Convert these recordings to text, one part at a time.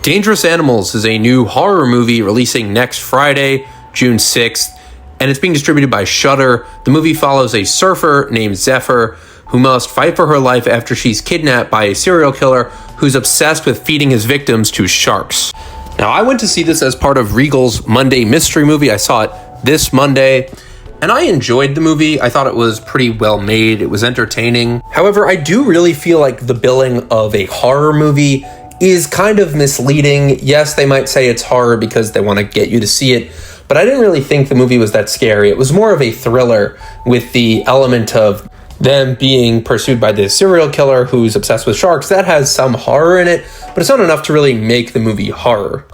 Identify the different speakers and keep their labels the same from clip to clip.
Speaker 1: Dangerous Animals is a new horror movie releasing next Friday, June 6th, and it's being distributed by Shudder. The movie follows a surfer named Zephyr who must fight for her life after she's kidnapped by a serial killer who's obsessed with feeding his victims to sharks. Now, I went to see this as part of Regal's Monday Mystery Movie. I saw it this Monday, and I enjoyed the movie. I thought it was pretty well made. It was entertaining. However, I do really feel like the billing of a horror movie is kind of misleading. Yes, they might say it's horror because they want to get you to see it, but I didn't really think the movie was that scary. It was more of a thriller with the element of them being pursued by this serial killer who's obsessed with sharks. That has some horror in it, but it's not enough to really make the movie horror.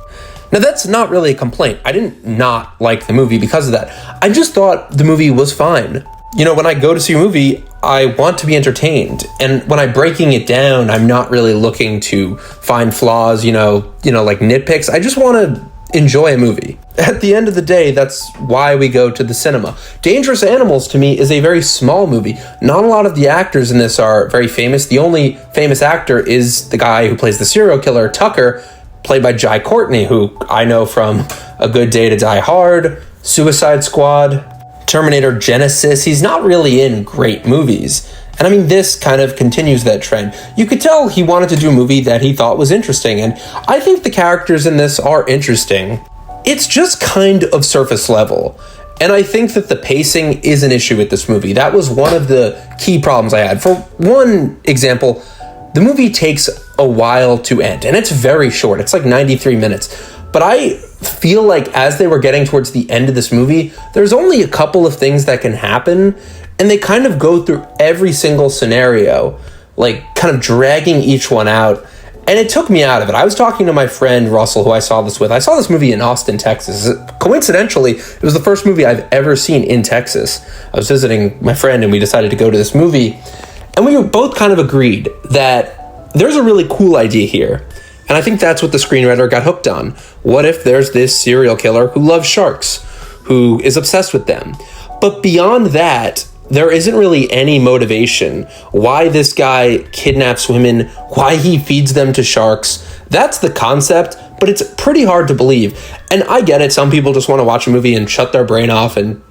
Speaker 1: Now, that's not really a complaint. I didn't not like the movie because of that. I just thought the movie was fine. You know, when I go to see a movie, I want to be entertained. And when I'm breaking it down, I'm not really looking to find flaws, like nitpicks. I just want to enjoy a movie. At the end of the day, that's why we go to the cinema. Dangerous Animals, to me, is a very small movie. Not a lot of the actors in this are very famous. The only famous actor is the guy who plays the serial killer, Tucker, played by Jai Courtney, who I know from A Good Day to Die Hard, Suicide Squad, Terminator Genesis. He's not really in great movies. And I mean, this kind of continues that trend. You could tell he wanted to do a movie that he thought was interesting, and I think the characters in this are interesting. It's just kind of surface level. And I think that the pacing is an issue with this movie. That was one of the key problems I had. For one example, the movie takes a while to end, and it's very short. It's like 93 minutes. But I feel like as they were getting towards the end of this movie, there's only a couple of things that can happen, and they kind of go through every single scenario, like kind of dragging each one out, and it took me out of it. I was talking to my friend Russell, who I saw this with. I saw this movie in Austin, Texas. Coincidentally, it was the first movie I've ever seen in Texas. I was visiting my friend, and we decided to go to this movie, and we both kind of agreed that there's a really cool idea here. And I think that's what the screenwriter got hooked on. What if there's this serial killer who loves sharks, who is obsessed with them? But beyond that, there isn't really any motivation. Why this guy kidnaps women, why he feeds them to sharks. That's the concept, but it's pretty hard to believe. And I get it. Some people just want to watch a movie and shut their brain off and,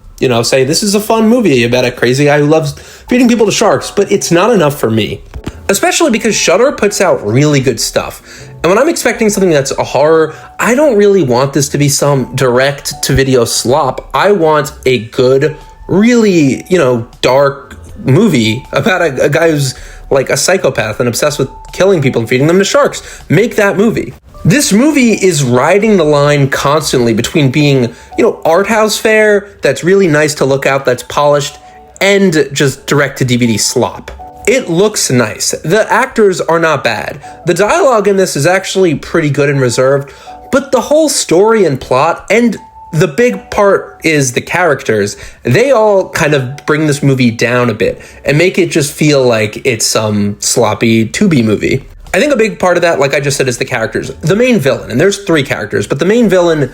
Speaker 1: say, this is a fun movie about a crazy guy who loves feeding people to sharks. But it's not enough for me. Especially because Shudder puts out really good stuff. And when I'm expecting something that's a horror, I don't really want this to be some direct-to-video slop. I want a good, really, dark movie about a guy who's like a psychopath and obsessed with killing people and feeding them to sharks. Make that movie. This movie is riding the line constantly between being, art house fare, that's really nice to look at, that's polished, and just direct-to-DVD slop. It looks nice. The actors are not bad. The dialogue in this is actually pretty good and reserved, but the whole story and plot, and the big part is the characters, they all kind of bring this movie down a bit and make it just feel like it's some sloppy Tubi movie. I think a big part of that, like I just said, is the characters. The main villain, and there's 3 characters, but the main villain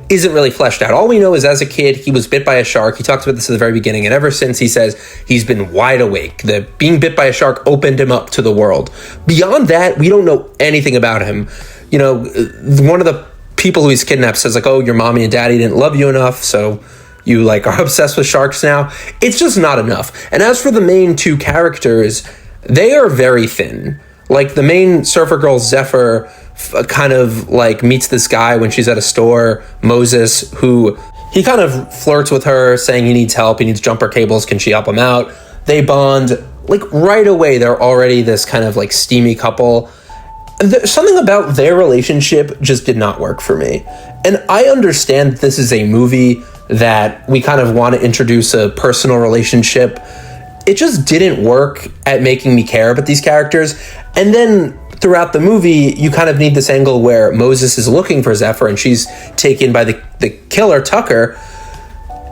Speaker 1: isn't really fleshed out. All we know is as a kid, he was bit by a shark. He talks about this at the very beginning, and ever since he says he's been wide awake. The being bit by a shark opened him up to the world. Beyond that, we don't know anything about him. One of the people who he's kidnapped says like, oh, your mommy and daddy didn't love you enough, so you are obsessed with sharks now. It's just not enough. And as for the main 2 characters, they are very thin. Like the main surfer girl, Zephyr, kind of meets this guy when she's at a store, Moses, who he kind of flirts with her, saying he needs help, he needs jumper cables, can she help him out? They bond. Right away, they're already this kind of steamy couple. Something about their relationship just did not work for me. And I understand this is a movie that we kind of want to introduce a personal relationship. It just didn't work at making me care about these characters. And then throughout the movie, you kind of need this angle where Moses is looking for Zephyr and she's taken by the killer, Tucker.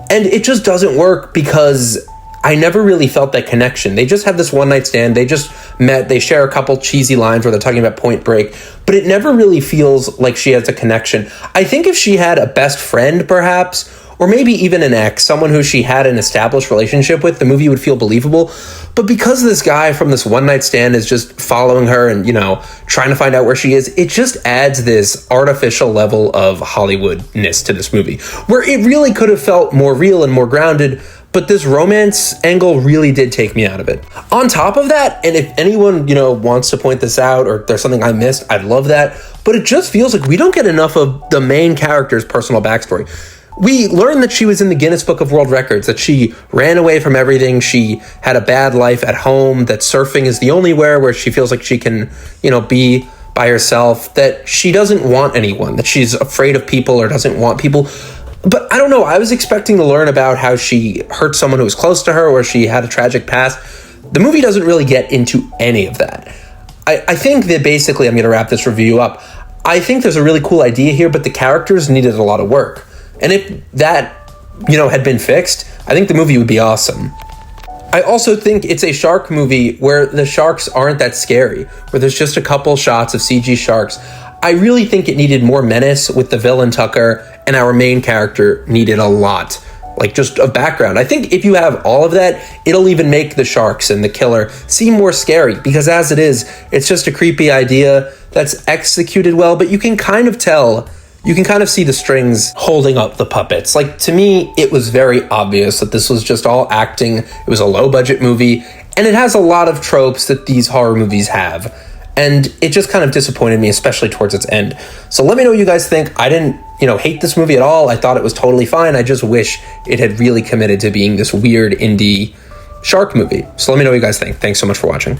Speaker 1: And it just doesn't work because I never really felt that connection. They just had this one-night stand. They just met. They share a couple cheesy lines where they're talking about Point Break. But it never really feels like she has a connection. I think if she had a best friend, perhaps, or maybe even an ex, someone who she had an established relationship with, the movie would feel believable. But because this guy from this one night stand is just following her and, trying to find out where she is, it just adds this artificial level of Hollywoodness to this movie, where it really could have felt more real and more grounded. But this romance angle really did take me out of it. On top of that, and if anyone, wants to point this out or there's something I missed, I'd love that. But it just feels like we don't get enough of the main character's personal backstory. We learned that she was in the Guinness Book of World Records, that she ran away from everything, she had a bad life at home, that surfing is the only where she feels like she can, be by herself, that she doesn't want anyone, that she's afraid of people or doesn't want people. But I don't know, I was expecting to learn about how she hurt someone who was close to her or she had a tragic past. The movie doesn't really get into any of that. I think that basically, I'm going to wrap this review up. I think there's a really cool idea here, but the characters needed a lot of work. And if that, had been fixed, I think the movie would be awesome. I also think it's a shark movie where the sharks aren't that scary, where there's just a couple shots of CG sharks. I really think it needed more menace with the villain Tucker, and our main character needed a lot, just a background. I think if you have all of that, it'll even make the sharks and the killer seem more scary, because as it is, it's just a creepy idea that's executed well, but you can kind of tell, you can kind of see the strings holding up the puppets. To me, it was very obvious that this was just all acting. It was a low budget movie, and it has a lot of tropes that these horror movies have. And it just kind of disappointed me, especially towards its end. So let me know what you guys think. I didn't, hate this movie at all. I thought it was totally fine. I just wish it had really committed to being this weird indie shark movie. So let me know what you guys think. Thanks so much for watching.